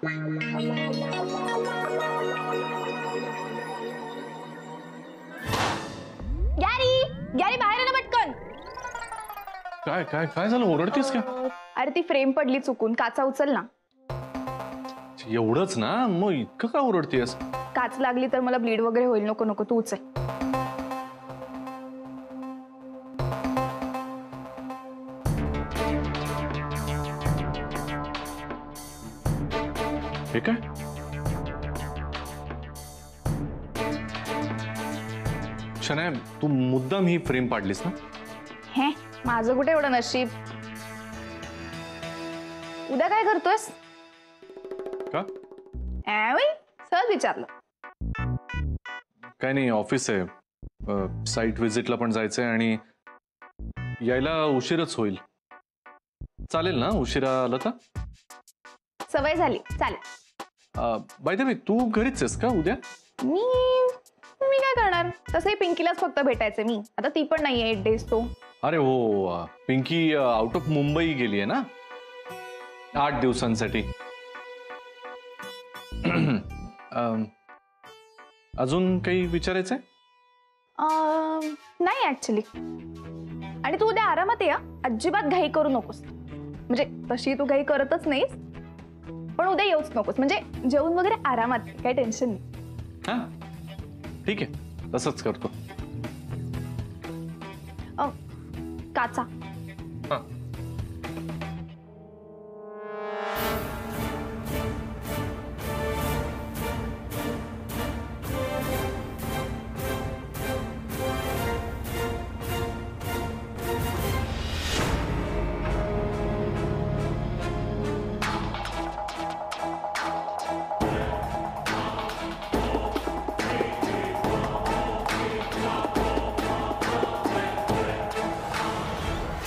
Gary Gary बाहेर ये ना पटकन. काय काय काय झालं, ओरडतेस का? अरे ती फ्रेम पडली चुकून, काचा उचल ना. एवढंच ना, मग इतकं का ओरडतेस? काच लागली तर मला ब्लीड वगैरे होईल. नको नको, तू उचल. हे काय? शनाया, तू मुद्दाम ही फ्रेम पाडलीस ना? हे माझं कुठे एवढं नशीब. उद्या काय करतोयस? का? सहज विचारलं. काय नाही, ऑफिस आहे, साईट व्हिजिटला पण जायचंय आणि यायला उशीरच होईल. चालेल ना उशिरा आलं तर? सवय झाली, चालेल. बाय द वे, तू घरीच आहेस का उद्या? मी मी काय करणार, तसंही पिंकीलाच फक्त भेटायचे मी. आता ती पण नाहीये 8 days तो. अरे हो, पिंकी आउट ऑफ मुंबई गेली आहे ना 8 दिवसांसाठी. अजून काही विचारायचंय? नाही ऍक्च्युली. आणि तू उद्या आरामात या, अजिबात घाई करू नकोस. म्हणजे तशी तू घाई करतच नाहीस, पण उद्या येऊच नकोस. म्हणजे जेवून वगैरे आरामात, काही टेन्शन नाही. हा ठीक आहे, तसंच करतो. काचा. हा.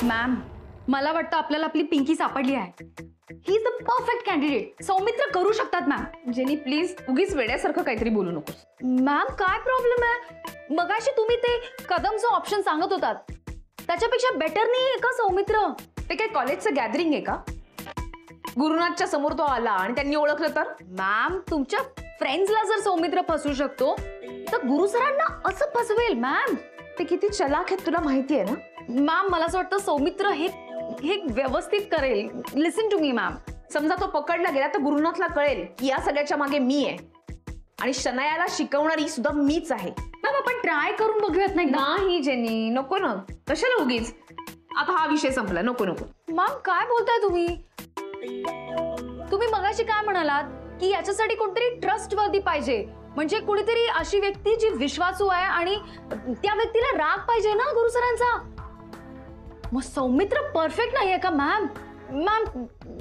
मॅम, मला वाटतं आपल्याला आपली पिंकी सापडली आहे. He is the perfect candidate. Saumitra करू शकतात मॅम. जेनी प्लीज उगीच वेड्यासारखं काहीतरी बोलू नकोस. मॅम काय प्रॉब्लेम आहे? मगाशी तुम्ही ते कदमचं ऑप्शन सांगत होतात, त्याच्यापेक्षा बेटर नाहीये का सौमित्र? ते काय कॉलेजचं गॅदरिंग आहे का? गुरुनाथच्या समोर तो आला आणि त्यांनी ओळखलं तर? मॅम, तुमच्या फ्रेंड्सला जर सौमित्र फसू शकतो तर गुरु सरांना असं फसवेल मॅम. ते किती चलाक आहेत तुला माहिती आहे ना? मॅम, मला असं वाटतं सौमित्र हे व्यवस्थित करेल. लिसन टू मी मॅम. समजा तो पकडला गेला तर गुरुनाथला कळेल की या सगळ्याच्या मागे मी आहे आणि शनायाला शिकवणारी सुद्धा मीच आहे. मॅम, आपण ट्राय करून बघूयात नाही? नाही जेनी, नको ना, कशाला उगीच. आता हा विषय संपला, नको नको. मॅम, काय बोलताय तुम्ही? तुम्ही मगाशी काय म्हणालात की याच्यासाठी कोणतरी ट्रस्टवर्दी पाहिजे, म्हणजे कुणीतरी अशी व्यक्ती जी विश्वासू आहे आणि त्या व्यक्तीला राग पाहिजे ना गुरु सरांचा. मग सौमित्र परफेक्ट नाहीये का मॅम? मॅम,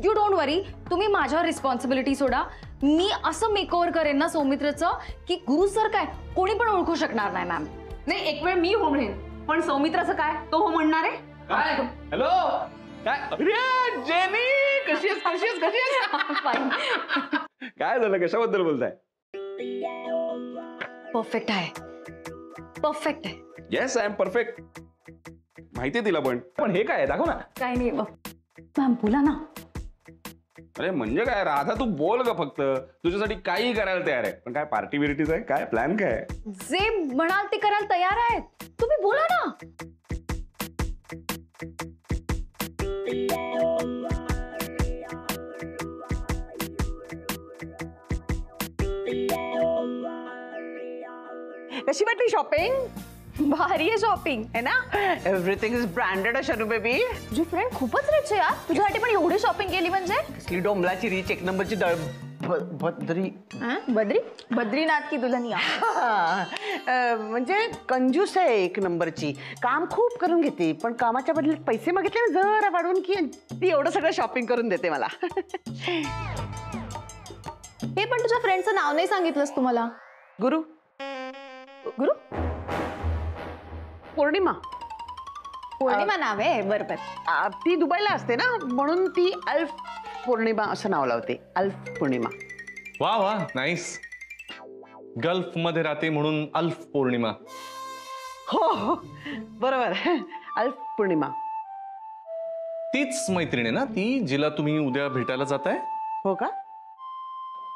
यू डोंट वरी, तुम्ही माझ्यावर रिस्पॉन्सिबिलिटी सोडा. मी असं मेकओव्हर करेन ना सौमित्रचं की गुरु सर काय कोणी पण ओळखू शकणार नाही मॅम. नाही, एक वेळ मी हो म्हणेन, पण सौमित्राचं काय, तो हो म्हणणार आहे काय? हॅलो, काय? अरे जेनी, कशी आहेस? कशी आहेस? कशी आहेस? काय झालं, कशाबद्दल बोलताय? परफेक्ट आहे, परफेक्ट आहे. Yes, I am perfect. माहितीये तिला, पण हे काय, दाखव ना. काय नाही मॅम, बोला ना. अरे म्हणजे काय राधा, तू बोल ग फक्त. तुझ्यासाठी काही करायला तयार आहे, पण काय पार्टी बिर्टीच आहे? काय प्लॅन काय? जे म्हणाल ते करायला तयार आहेत, तुम्ही बोला ना. कशी वाटली शॉपिंग? भारी आहे शॉपिंग है ना? Everything is branded Shanu baby. तुझी फ्रेंड खूपच रिच आहे यार. तुझ्यासाठी पण एवढी शॉपिंग केली म्हणजे? कसली डोंबलाची रिच, एक नंबरची बद्री. बद्रीनाथ की दुल्हनिया. म्हणजे कंजूस आहे एक नंबरची. काम खूप करून घेते, पण कामाच्या बदल्यात पैसे मागितले ना जरा वाढवून की ती एवढं सगळं शॉपिंग करून देते मला. हे पण तुझ्या फ्रेंडचं नाव नाही सांगितलंस तुम्हाला. गुरु गुरु पौर्णिमा. पौर्णिमा नाव आहे, बरोबर. ती दुबईला असते ना, म्हणून ती अल्फ पौर्णिमा असं नाव लावते. अल्फ पौर्णिमा. वा वा, नाईस. गल्फ मध्ये राहते म्हणून अल्फ पौर्णिमा. हो हो, बरोबर. अल्फ पौर्णिमा. तीच मैत्रीण आहे ना ती जिला तुम्ही उद्या भेटायला जाताय? हो का?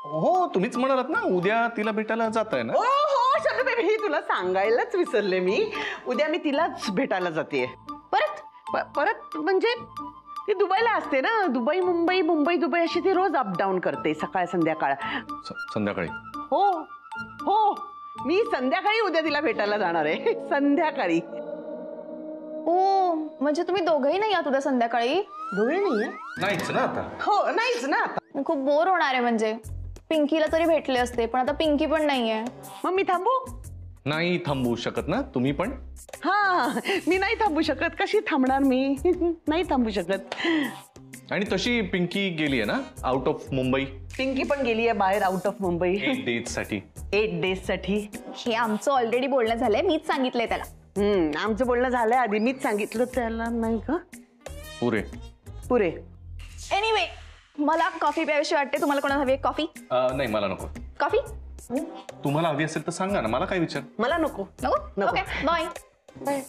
हो तुम्हीच म्हणालात ना उद्या तिला भेटायला जात आहे ना. हो हो शकुंतला, हे तुला सांगायलाच विसरले मी. उद्या मी तिलाच भेटायला जाते. परत म्हणजे ती दुबईला असते ना. दुबई मुंबई मुंबई दुबई अशी ती रोज अपडाऊन करते, सकाळ संध्याकाळ. संध्याकाळी. हो हो मी संध्याकाळी उद्या तिला भेटायला जाणार आहे. संध्याकाळी. ओ म्हणजे तुम्ही दोघंही नाही आहात उद्या संध्याकाळी? दोघे नाहीये. नाहीच ना आता. हो नाहीच ना आता. खूप बोर होणार आहे. म्हणजे पिंकीला तरी भेटले असते पण आता पिंकी पण नाहीये. मग मी थांबू? नाही थांबवू शकत ना तुम्ही पण. हा मी नाही थांबू शकत. कशी थांबणार मी? नाही थांबू शकत. आणि तशी पिंकी गेली आहे ना आउट ऑफ मुंबई. पिंकी पण गेली आहे बाहेर आउट ऑफ मुंबई 8 days साठी. 8 days साठी. हे आमचं ऑलरेडी बोलणं झालंय. मीच सांगितलंय त्याला. आमचं बोलणं झालंय आधी. मीच सांगितलं त्याला. नाही का पुरे. पुरे. एनिवे मला कॉफी प्यावीशी वाटते. तुम्हाला कोणाला हवी आहे कॉफी? नाही मला नको. कॉफी तुम्हाला हवी असेल तर सांगा ना, मला काय विचार. मला नको. नको? नको. Okay bye. बाय.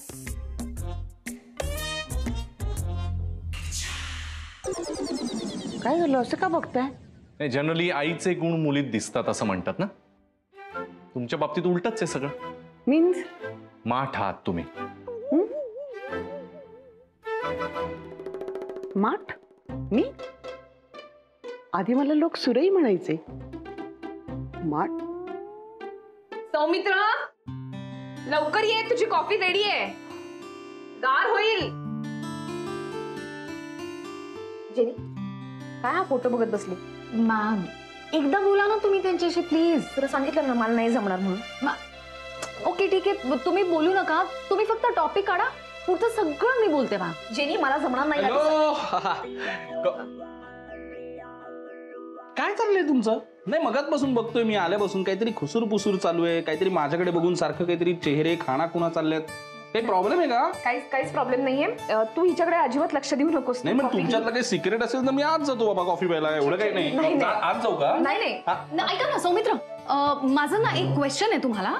काय झालं असं का बघताय? नाही जनरली आईचे गुण मुलीत दिसतात असं म्हणतात ना. तुमच्या बाबतीत उलटच आहे सगळं. मीन्स माठ आहात तुम्ही. माठ? मी? आधी मला लोक सुरई म्हणायचे. माठ? सौमित्र लवकर ये, तुझी कॉफी रेडी आहे. गार होईल. जेनी काय हा फोटो बघत बसली? मॅम एकदा बोला ना तुम्ही त्यांच्याशी प्लीज. तुला सांगितलं ना मला नाही जमणार म्हणून. ओके ठीक आहे, तुम्ही बोलू नका. तुम्ही फक्त टॉपिक काढा. पुढचं सगळं मी बोलते मॅम. जेनी मला जमणार नाही. काय चाललंय तुमचं? नाही मगाचपासून बघतोय मी, आल्यापासून काहीतरी खुसूर पुसूर चालू आहे. काहीतरी माझ्याकडे बघून सारखं काहीतरी चेहरे खाणा खुणा चालल्यात. काही प्रॉब्लेम आहे का? काहीच प्रॉब्लेम नाहीये. तू हिच्याकडे अजिबात लक्ष देऊ नकोस. नाही मग तुमच्यातलं काही सिक्रेट असेल तर मी आज जातो बाबा कॉफी प्यायला. एवढं काही नाही. आज जाऊ का? नाही ऐका ना सौमित्र, माझं ना एक क्वेश्चन आहे तुम्हाला.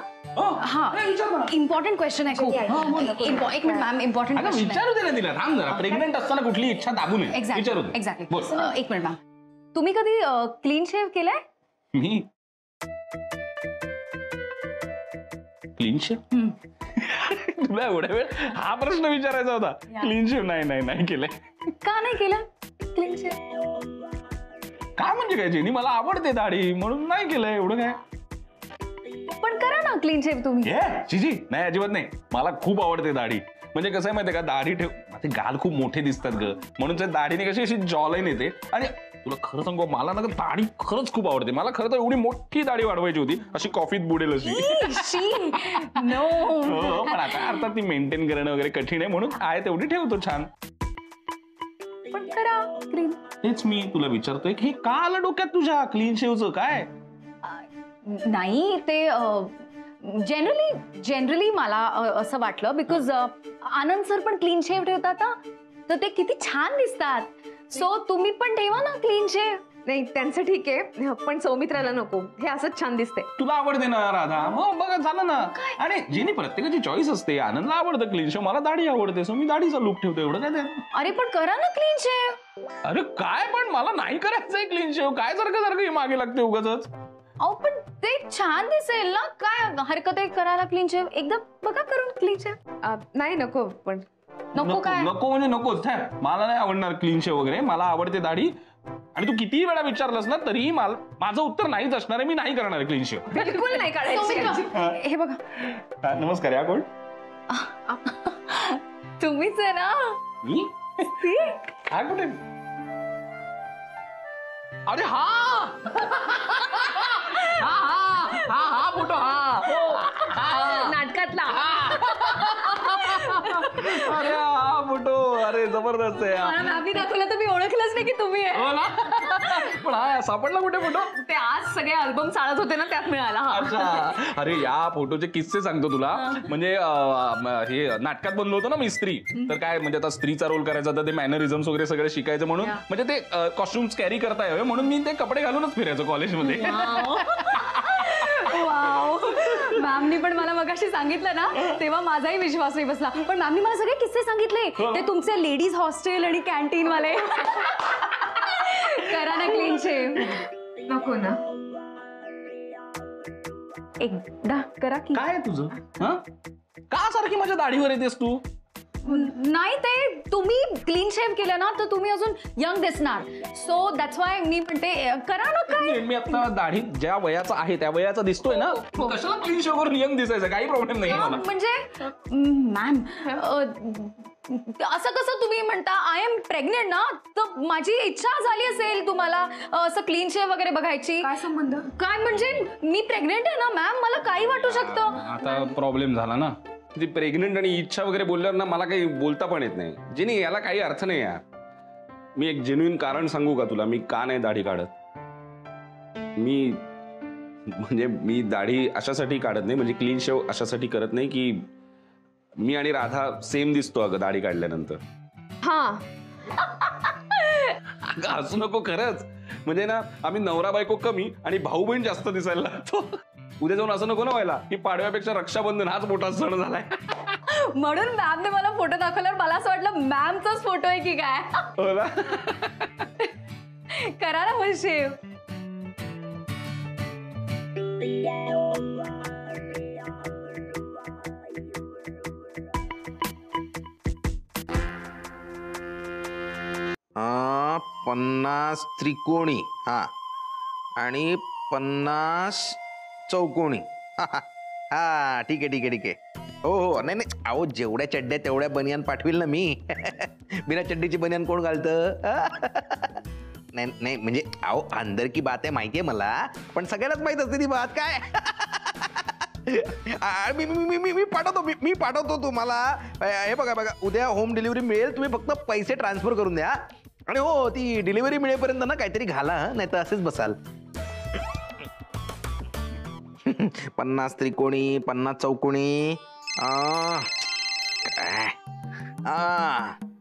हा इम्पॉर्टंट क्वेश्चन आहे खूप. एक मिनिट मॅम, इम्पॉर्टंट क्वेश्चन विचारू दे ना तिला. थांब जरा. प्रेग्नेंट असताना कुठली इच्छा दाबू नये. विचारू दे. एक्झॅक्टली. बोल. एक मिनिट मॅम, तुम्ही कधी क्लीन शेव केलंय? मी क्लीन शेव? तुला एवढ्या वेळ हा प्रश्न विचारायचा होता? क्लीन शेव नाही केलंय. का नाही केलं क्लीन शेव? काय म्हणजे काय जेनी, मला आवडते दाढी म्हणून नाही केलंय. एवढं काय. पण करा ना क्लीन शेव तुम्ही. चिजी नाही, अजिबात नाही. मला खूप आवडते दाढी. म्हणजे कसं आहे माहितीये का, दाढी ठेव माझे गाल खूप मोठे दिसतात ग, म्हणून त्या दाढीने कशी अशी जॉलाईन येते. आणि तुला खरं सांगू, मला ना दाढी खरंच खूप आवडते. मला खरं तर एवढी मोठी दाढी वाढवायची होती, अशी कॉफीत बुडेल अशी. नो पण आता अर्थात ती मेंटेन करणं वगैरे कठीण आहे, म्हणून आहे तेवढी ठेवतो छान. पण करा क्लीन. तेच मी तुला विचारतोय, हे का आलं डोक्यात तुझ्या क्लीन शेवचं काय? नाही ते जनरली मला असं वाटलं बिकॉज आनंद सर पण क्लीन शेव ठेवतात ना, तर ते किती छान दिसतात. सो तुम्ही पण ठेवा ना क्लीन शेव. नाही त्यांचं ठीक आहे, पण सौमित्राला नको. हे असंच छान दिसते. तुला आवडते ना राधा, मग बघा झालं ना. आणि जेनी प्रत्येकाची चॉईस असते. आनंदला आवडतं क्लीन शेव, मला दाढी आवडते, सो मी दाढीचा लुक ठेवतो. एवढं काय त्यात? अरे पण करा ना क्लीन शेव. अरे काय, पण मला नाही करायचंय क्लीन शेव. काय सारखं ही मागे लागते उगाच. अहो पण ते छान दिसेल ना. काय हरकत आहे करायला क्लीन शेव? एकदा बघा करून क्लीन शेव. नाही नको. पण नको काय? नको म्हणजे नकोच. मला नाही आवडणार क्लीन शेव वगैरे. मला आवडते दाढी. आणि तू कितीही वेळा विचारलंस ना तरीही माझं उत्तर नाहीच असणार आहे. मी नाही करणार क्लीन शेव. बिलकुल नाही काढायचं. सौमित्र, हे बघा. नमस्कार. या कोण? तुम्हीच आहे ना? मी? हा कुठे? अरे हा फोटो. नाटकातला. अरे हा फोटो. अरे जबरदस्त आहे. मॅमनी दाखवलं तर मी ओळखलंच नाही की तुम्ही आहे. हो ना? पण हा सापडला कुठे फोटो? ते आज सगळे अल्बम चालत होते ना, त्यात मिळाला. अच्छा. अरे या फोटोचे किस्से सांगतो तुला. म्हणजे हे नाटकात बनलो होतं ना मी स्त्री, तर काय म्हणजे आता स्त्रीचा रोल करायचा होता, ते मॅनरिझम्स वगैरे सगळं शिकायचं म्हणून, म्हणजे ते कॉस्ट्युम्स कॅरी करता यावे म्हणून मी ते कपडे घालूनच फिरायचो कॉलेजमध्ये. मॅमनी पण मला मगाशी सांगितलं ना, तेव्हा माझाही विश्वास नाही बसला. पण मॅमनी मला सगळे किस्से सांगितले, ते तुमचे लेडीज हॉस्टेल आणि कॅन्टीन वाले. करा ना क्लीन शेव. नको ना. एकदा करा की. काय आहे तुझं हा का सारखी माझ्या दाढीवर येतेस तू नाही ते तुम्ही क्लीन शेव केलं ना तर तुम्ही अजून यंग दिसणार. सो दॅट्स वाय मी म्हणते करा ना काय. मी आता दाढी ज्या वयाचा आहे त्या वयाचा दिसतोय ना मग कशाला क्लीन शेव करून यंग दिसायचं काही प्रॉब्लेम नाही मला. म्हणजे मॅम असं कसं तुम्ही म्हणता आय एम प्रेग्नेंट ना तर माझी इच्छा झाली असेल तुम्हाला असं क्लीन शेव वगैरे बघायची. काय संबंध? काय म्हणजे मी प्रेग्नेंट आहे ना मॅम मला काही वाटू शकतं. आता प्रॉब्लेम झाला ना ती प्रेग्नेंट आणि इच्छा वगैरे बोलल्यावर ना मला काही बोलता पण येत नाही. जिनी याला काही अर्थ नाही यार. मी एक जेन्युइन कारण सांगू का तुला मी का नाही दाढी काढत. मी दाढी अशासाठी काढत नाही म्हणजे क्लीन शेव अशासाठी करत नाही की मी आणि राधा सेम दिसतो अगं दाढी काढल्यानंतर. हा अगं हसू नको खरंच म्हणजे ना आम्ही नवरा बायको कमी आणि भाऊ बहीण जास्त दिसायला लागतो. उद्या जाऊन असं नको ना व्हायला की पाडव्यापेक्षा रक्षाबंधन हाच मोठा सण झालाय. म्हणून मॅमने मला फोटो दाखवल्यावर मला असं वाटलं मॅमचाच फोटो आहे की काय. हो ना करा ना मग शेव. हा 50 त्रिकोणी हा आणि 50 चौकोनी. हा ठीक आहे ठीक आहे ठीक आहे. हो हो नाही नाही अहो जेवढ्या चड्ड्या तेवढ्या बनियान पाठवील ना मी. बिना चड्डीची बनियान कोण घालतं. नाही नाही म्हणजे अहो अंदर की बात आहे माहितीये मला पण सगळ्यांनाच माहित असते ती बात काय. मी मी मी मी पाठवतो मी पाठवतो तुम्हाला. हे बघा बघा उद्या होम डिलिव्हरी मिळेल. तुम्ही फक्त पैसे ट्रान्सफर करून द्या आणि हो ती डिलिव्हरी मिळेपर्यंत ना काहीतरी घाला नाही तर असेच बसाल. 50 त्रिकोणी 50 चौकोणी.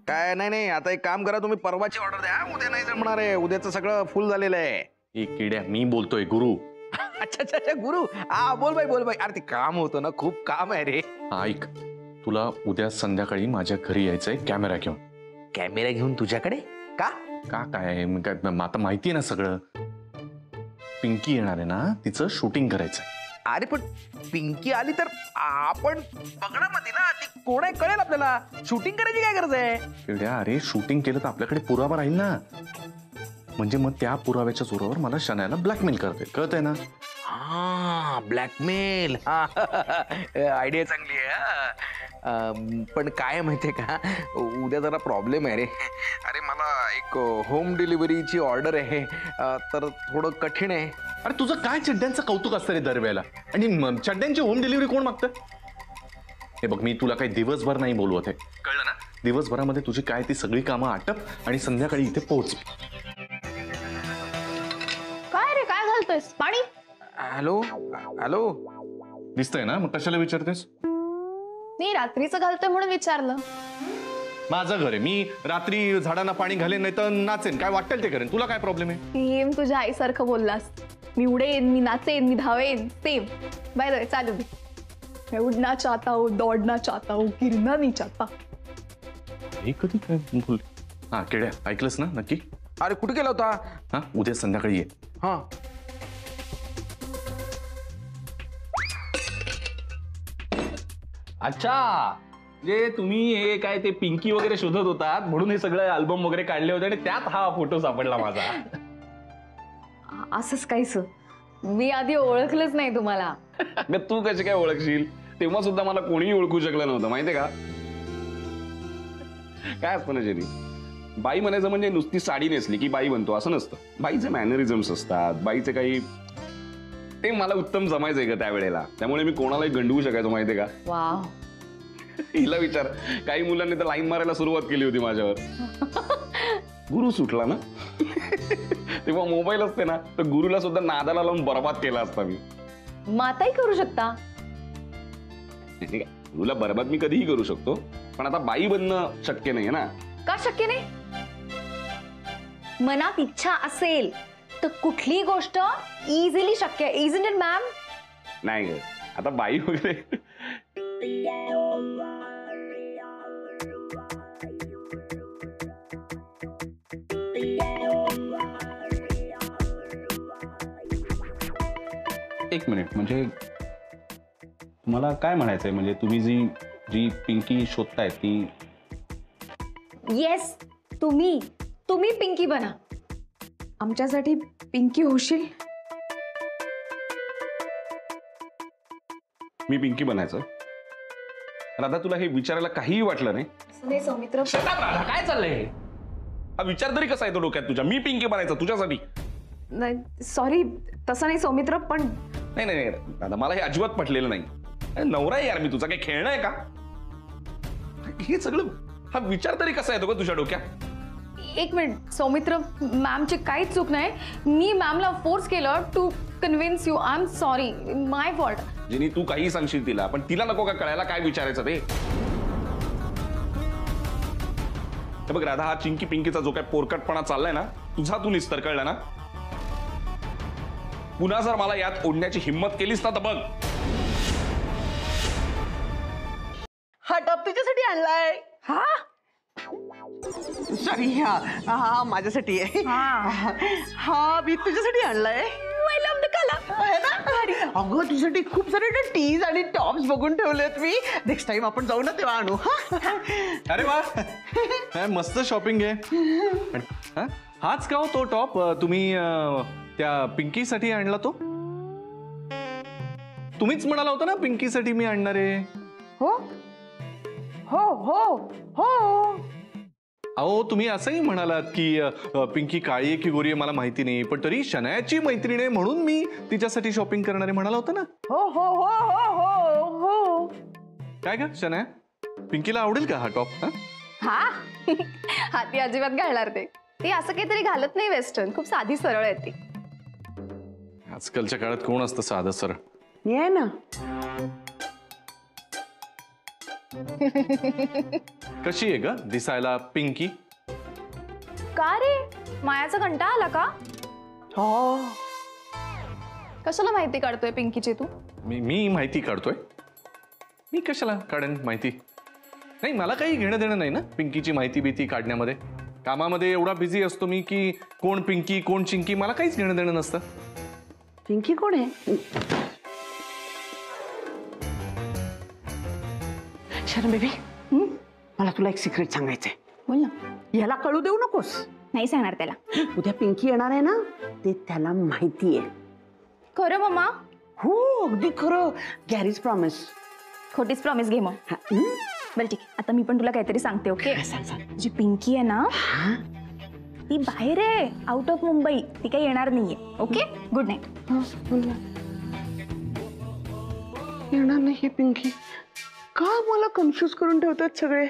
काय नाही नाही आता एक काम करा तुम्ही परवाची ऑर्डर द्या. उद्या नाही जमणार आहे. उद्याचं सगळं फुल झालेलं आहे. एक किड्या मी बोलतोय गुरु. अच्छा अच्छा अच्छा गुरु हा बोल बाई. अरे ते काम होतं ना खूप काम आहे रे. ऐक तुला उद्या संध्याकाळी माझ्या घरी यायचंय कॅमेरा घेऊन. कॅमेरा घेऊन तुझ्याकडे का का काय आता माहितीये ना सगळं. पिंकी येणार आहे ना तिचं शूटिंग करायचंय. अरे पण पिंकी आली तर आपण बघणार मध्ये ना ती कोण आहे कळेल आपल्याला. शूटिंग करायची काय गरज आहे. किड्या अरे शूटिंग केलं तर आपल्याकडे पुरावा राहील ना. म्हणजे मग त्या पुराव्याच्या जोरावर मला शनायला ब्लॅकमेल करते कळतंय ना. हा ब्लॅकमेल आयडिया चांगली आहे. पण काय माहितीये का उद्या जरा प्रॉब्लेम आहे रे. अरे मला एक होम डिलिव्हरीची ऑर्डर आहे तर थोडं कठीण आहे. अरे तुझं काय चड्ड्यांचं कौतुक असतं रे दरवेळेला. आणि चड्ड्यांची होम डिलिव्हरी कोण मागतं. हे बघ मी तुला काही दिवसभर नाही बोलवत आहे कळलं ना. दिवसभरामध्ये तुझी काय ती सगळी कामं आटप आणि संध्याकाळी इथे पोहोच. काय रे काय घालतोयस पाणी? हॅलो हॅलो दिसतंय ना मग कशाला विचारतेस. मी रात्रीचं घालतोय म्हणून विचारलं. माझं घर आहे. मी रात्री झाडांना पाणी घालेन नाही तर नाचेन काय वाटेल ते करेन. तुला काय प्रॉब्लेम आहे. सेम तुझ्या आईसारखं बोललास. मी उडेन मी नाचेन मी धावेन सेम. बाय द वे चालू दे. मैं उड़ना चाहता हूँ दौड़ना चाहता हूँ गिरना नहीं चाहता. हे कधी काय बोल. हा केड्या ऐकलंस ना नक्की. अरे कुठे गेला होता. हा उद्या संध्याकाळी ये. हा अच्छा जे तुम्ही हे काय ते पिंकी वगैरे शोधत होतात म्हणून हे सगळं अल्बम वगैरे काढले होते आणि त्यात हा फोटो सापडला माझा. असंच काहीच. मी आधी ओळखलंच नाही तुम्हाला. अगं तू कशी काय ओळखशील. तेव्हा सुद्धा मला कोणीही ओळखू शकलं नव्हतं माहितीये का. काय असतं ना जेनी बाई म्हणायचं म्हणजे नुसती साडी नेसली की बाई बनतो असं नसतं. बाईचे मॅनरिझम्स असतात. बाईचे काही ते मला उत्तम जमायचंय का त्यावेळेला. त्यामुळे मी कोणालाही गंडवू शकायचो माहितीये का. वाव. हिला विचार काही मुलांनी तर लाईन मारायला सुरुवात केली होती माझ्यावर. गुरु सुटला ना तेव्हा मोबाईल असते ना तर गुरुला सुद्धा नादाला लावून बरबाद केला असता मी. माताही करू शकता. ठीक आहे गुरुला बरबाद मी कधीही करू शकतो पण आता बाई बनणं शक्य नाहीये ना. का शक्य नाही. मनात इच्छा असेल तर कुठलीही गोष्ट इझिली शक्य आहे. इझंट इट मॅम. नाही ग आता बाई वगैरे एक मिनिट म्हणजे तुम्हाला काय म्हणायचंय म्हणजे तुम्ही जी जी पिंकी शोधताय ती येस, तुम्ही तुम्ही पिंकी बना. आमच्यासाठी पिंकी होशील? मी पिंकी बनायचं? राधा तुला हे विचारायला काहीही वाटलं नाही? नाही सौमित्र. Shut up, राधा, काय चाललंय? हा विचार तरी कसा येतो डोक्यात तुझ्या? मी पिंकी बनायचं तुझ्यासाठी? नाही सॉरी, तसं नाही सौमित्र, पण नाही नाही नाही, राधा मला हे अजिबात पटलेलं नाही. अरे नवरा आहे यार मी तुझा, काही खेळणं आहे का? हे सगळं हा विचार तरी कसा येतो का तुझ्या डोक्यात? एक मिनिट सौमित्र, मॅमची काहीच चूक नाही. मी मॅमला फोर्स केलं to convince you. I am sorry, my fault. Jini तू काही सांगशील तिला, पण तिला नको का कळायला काय विचारायचं ते? हे बघ राधा, हा चिंकी पिंकीचा जो काय पोरकटपणा चाललाय ना तुझा, तू निस्तर कळला ना? पुन्हा जर मला यात ओढण्याची हिंमत केलीस ना तर बघ. हा टॉप तुझ्यासाठी आणलाय. हा सॉरी, हा हा माझ्यासाठी आहे. हा मी तुझ्यासाठी आणलाय. अगं तुझ्यासाठी खूप सारे टीज आणि टॉप्स बघून ठेवलेत मी. नेक्स्ट टाइम आपण जाऊ ना तेव्हा आणू. अरे वा, काय मस्त शॉपिंग आहे. हा? हाच का हो तो टॉप तुम्ही त्या पिंकीसाठी आणला? तो तुम्हीच म्हणाला होता ना पिंकीसाठी मी आणणार आहे. हो हो हो हो. अहो तुम्ही असंही म्हणालात की पिंकी काळी आहे की गोरी आहे मला माहिती नाही, पण तरी शनायाची मैत्रीण आहे म्हणून मी तिच्यासाठी शॉपिंग करणारे म्हणाला होता ना. हो हो हो हो हो हो. काय का शनाया, पिंकीला आवडेल का हा टॉप? हा हा ती अजिबात घालणार ते. ती असं काहीतरी घालत नाही वेस्टर्न, खूप साधी सरळ आहे ती. आजकालच्या काळात कोण असतं साधं सरळ? मी आहे ना. कशी आहे ग दिसायला पिंकी? का रे, मायाचा कंटाळा आला का? हो. कशाला माहिती काढतोय पिंकीची तू? मी माहिती काढतोय? मी कशाला काढेन माहिती? नाही, मला काही घेणं देणं नाही ना पिंकीची माहिती भीती काढण्यामध्ये. कामामध्ये एवढा बिझी असतो मी की कोण पिंकी कोण चिंकी मला काहीच घेणं देणं नसतं. पिंकी कोण आहे? शरण बेबी, मला तुला एक सिक्रेट सांगायचंय. बोल ना. याला कळू देऊ नकोस. नाही सांगणार त्याला. उद्या पिंकी येणार आहे ना, ते त्याला माहिती आहे. खरं मम्मा? हो अगदी खरं. गॅरीज प्रॉमिस. खोटीच प्रॉमिस घे मग. बरं ठीक आहे, आता मी पण तुला काहीतरी सांगते. ओके, जी पिंकी आहे ना ती बाहेर आहे, आउट ऑफ मुंबई. ती काही येणार नाहीये. Okay, good night. येणार नाही पिंकी? का मला कन्फ्युज करून ठेवतात सगळे?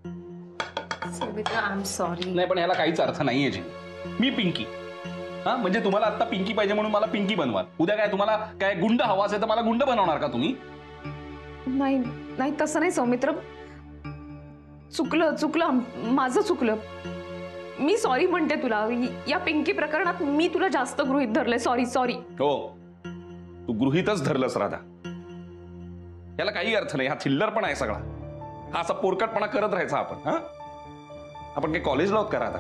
I am sorry. नाही पण ह्याला काहीच अर्थ नाहीये जी. मी पिंकी, हा म्हणजे तुम्हाला आता पिंकी पाहिजे म्हणून मला पिंकी बनवाल. उद्या काय तुम्हाला काय गुंड हवा असेल तर मला गुंड बनवणार का तुम्ही? नाही नाही तसं नाही सौमित्र, चुकलं माझं चुकलं. मी सॉरी म्हणते तुला. या पिंकी प्रकरणात मी तुला जास्त गृहीत धरले. Sorry sorry. हो तू गृहीतच धरलंस राधा. याला काही अर्थ नाही. हा चिल्लरपणा आहे सगळा. हा असा पोरकटपणा करत राहायचा आपण. हा आपण काही कॉलेजला आहोत का राधा?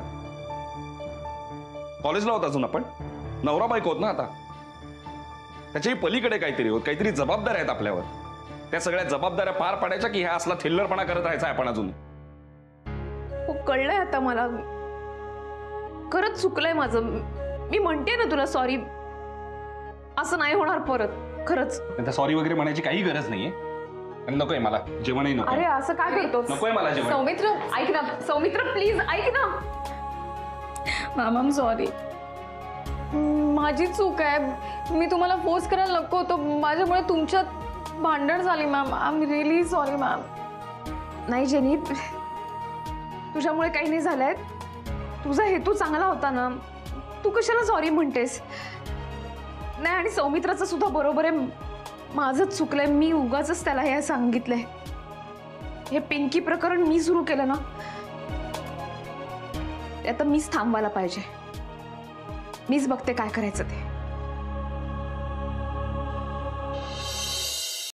कॉलेजला आहोत अजून आपण? नवरा बायको होत ना आता. त्याच्याही पलीकडे काहीतरी होत, काहीतरी जबाबदाऱ्या आहेत आपल्यावर. त्या सगळ्या जबाबदाऱ्या पार पाडायच्या की ह्या असला थिल्लरपणा करत राहायचा आपण अजून? हो कळलंय आता मला. खरंच चुकलंय माझं. मी म्हणते ना तुला सॉरी. असं नाही होणार परत. खरंच. सॉरी वगैरे म्हणायची काही गरज नाहीये. आणि नकोय मला जेवणही नको. अरे असं काय करतो? नकोय मला जेवण. सौमित्र ऐक ना. सौमित्र प्लीज ऐक ना. Ma'am I am sorry. माझी चूक आहे. मी तुम्हाला फोर्स करायला नको होतं. माझ्यामुळे तुमच्यात भांडण झाली ma'am. I am really sorry ma'am. नाही जेनी, तुझ्यामुळे काही नाही झालंय. तुझा हेतू चांगला होता ना. तू कशाला सॉरी म्हणतेस? नाही आणि सौमित्राचं सुद्धा बरोबर आहे. माझंच चुकलंय. मी उगाच त्याला हे सांगितलंय. हे पिंकी प्रकरण मी सुरू केलं ना, ते आता मीच थांबवायला पाहिजे. मीच बघते काय करायचं ते.